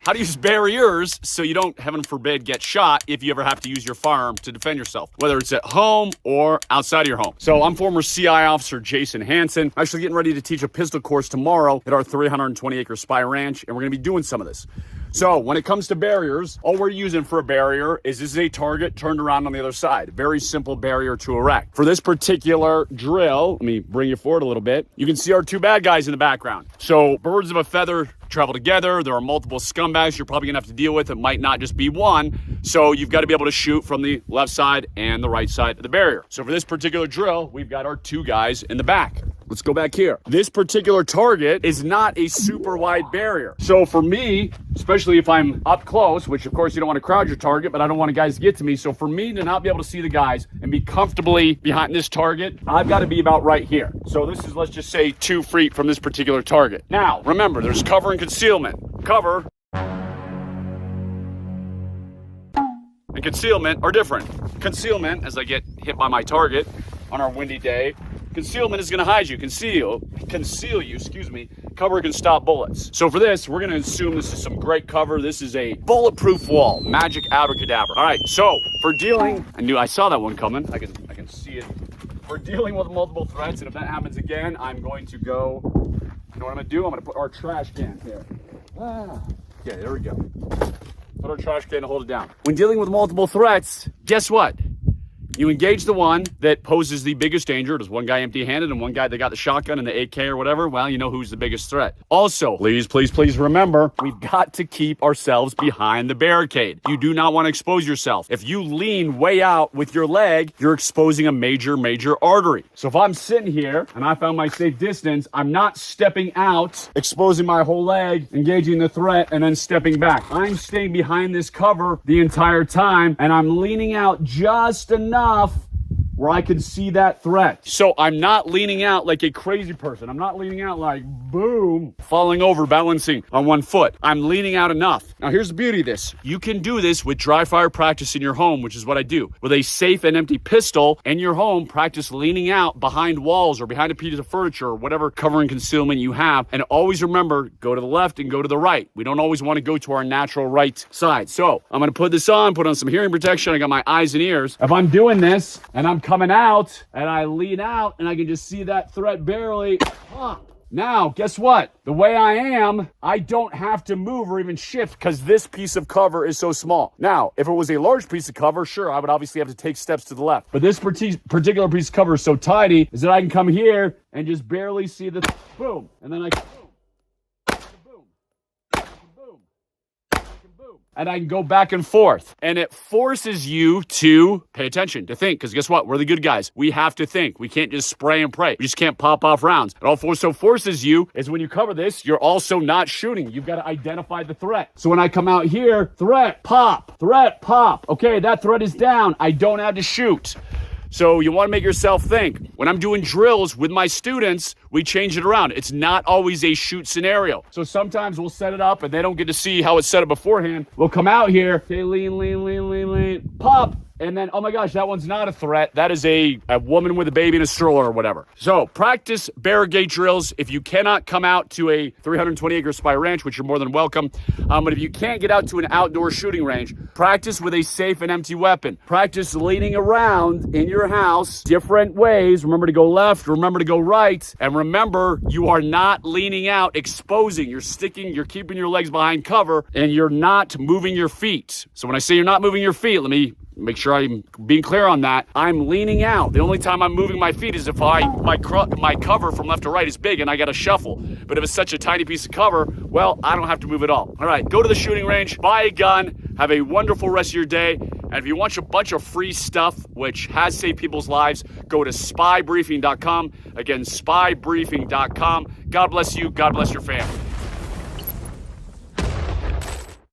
how to use barriers so you don't, heaven forbid, get shot if you ever have to use your firearm to defend yourself, whether it's at home or outside of your home. So I'm former CI officer Jason Hansen. I'm actually getting ready to teach a pistol course tomorrow at our 320-acre Spy Ranch, and we're gonna be doing some of this. So when it comes to barriers, all we're using for a barrier is this is a target turned around on the other side. Very simple barrier to erect. For this particular drill, let me bring you forward a little bit. You can see our two bad guys in the background. So birds of a feather travel together. There are multiple scumbags you're probably gonna have to deal with. It might not just be one. So you've got to be able to shoot from the left side and the right side of the barrier. So for this particular drill, we've got our two guys in the back. Let's go back here. This particular target is not a super wide barrier. So for me, especially if I'm up close, which of course you don't want to crowd your target, but I don't want guys to get to me. So for me to not be able to see the guys and be comfortably behind this target, I've got to be about right here. So this is, let's just say 2 feet from this particular target. Now, remember, there's cover and concealment. Cover and concealment are different. Concealment, as I get hit by my target on our windy day, concealment is going to hide you, conceal you, Cover can stop bullets. So for this, we're going to assume this is some great cover. This is a bulletproof wall, magic abracadabra. All right, so for dealing, I saw that one coming. I can see it. For dealing with multiple threats, and if that happens again, I'm going to go, you know what I'm going to do? I'm going to put our trash can here. Okay, there we go. Put our trash can and hold it down. When dealing with multiple threats, guess what? You engage the one that poses the biggest danger. There's one guy empty-handed and one guy that got the shotgun and the AK or whatever. Well, you know who's the biggest threat. Also, please remember, we've got to keep ourselves behind the barricade. You do not want to expose yourself. If you lean way out with your leg, you're exposing a major artery. So if I'm sitting here and I found my safe distance, I'm not stepping out, exposing my whole leg, engaging the threat, and then stepping back. I'm staying behind this cover the entire time, and I'm leaning out just enough where I can see that threat. So I'm not leaning out like a crazy person. I'm not leaning out like, boom, falling over, balancing on one foot. I'm leaning out enough. Now here's the beauty of this. You can do this with dry fire practice in your home, which is what I do. With a safe and empty pistol in your home, practice leaning out behind walls or behind a piece of furniture or whatever cover and concealment you have. And always remember, go to the left and go to the right. We don't always want to go to our natural right side. So I'm gonna put this on, put on some hearing protection. I got my eyes and ears. If I'm doing this and I'm coming out and I lean out and I can just see that threat barely pop. Now, guess what? The way I am, I don't have to move or even shift because this piece of cover is so small. Now, if it was a large piece of cover, sure, I would obviously have to take steps to the left. But this particular piece of cover is so tiny is that I can come here and just barely see the boom. And then I can and I can go back and forth. And it forces you to pay attention, to think, because guess what? We're the good guys. We have to think. We can't just spray and pray. We just can't pop off rounds. It also forces you is when you cover this, you're also not shooting. You've got to identify the threat. So when I come out here, threat, pop. Okay, that threat is down. I don't have to shoot. So you want to make yourself think. When I'm doing drills with my students, we change it around. It's not always a shoot scenario. So sometimes we'll set it up and they don't get to see how it's set up beforehand. We'll come out here, okay, lean, pop. And then, oh my gosh, that one's not a threat. That is a woman with a baby in a stroller or whatever. So practice barricade drills. If you cannot come out to a 320-acre Spy Ranch, which you're more than welcome, but if you can't get out to an outdoor shooting range, practice with a safe and empty weapon. Practice leaning around in your house different ways. Remember to go left, remember to go right, and remember you are not leaning out, exposing. You're keeping your legs behind cover, and you're not moving your feet. So when I say you're not moving your feet, let me make sure I'm being clear on that. I'm leaning out. The only time I'm moving my feet is if my cover from left to right is big and I got to shuffle. But if it's such a tiny piece of cover, well, I don't have to move at all. All right, go to the shooting range, buy a gun, have a wonderful rest of your day. And if you want a bunch of free stuff, which has saved people's lives, go to spybriefing.com. Again, spybriefing.com. God bless you. God bless your family.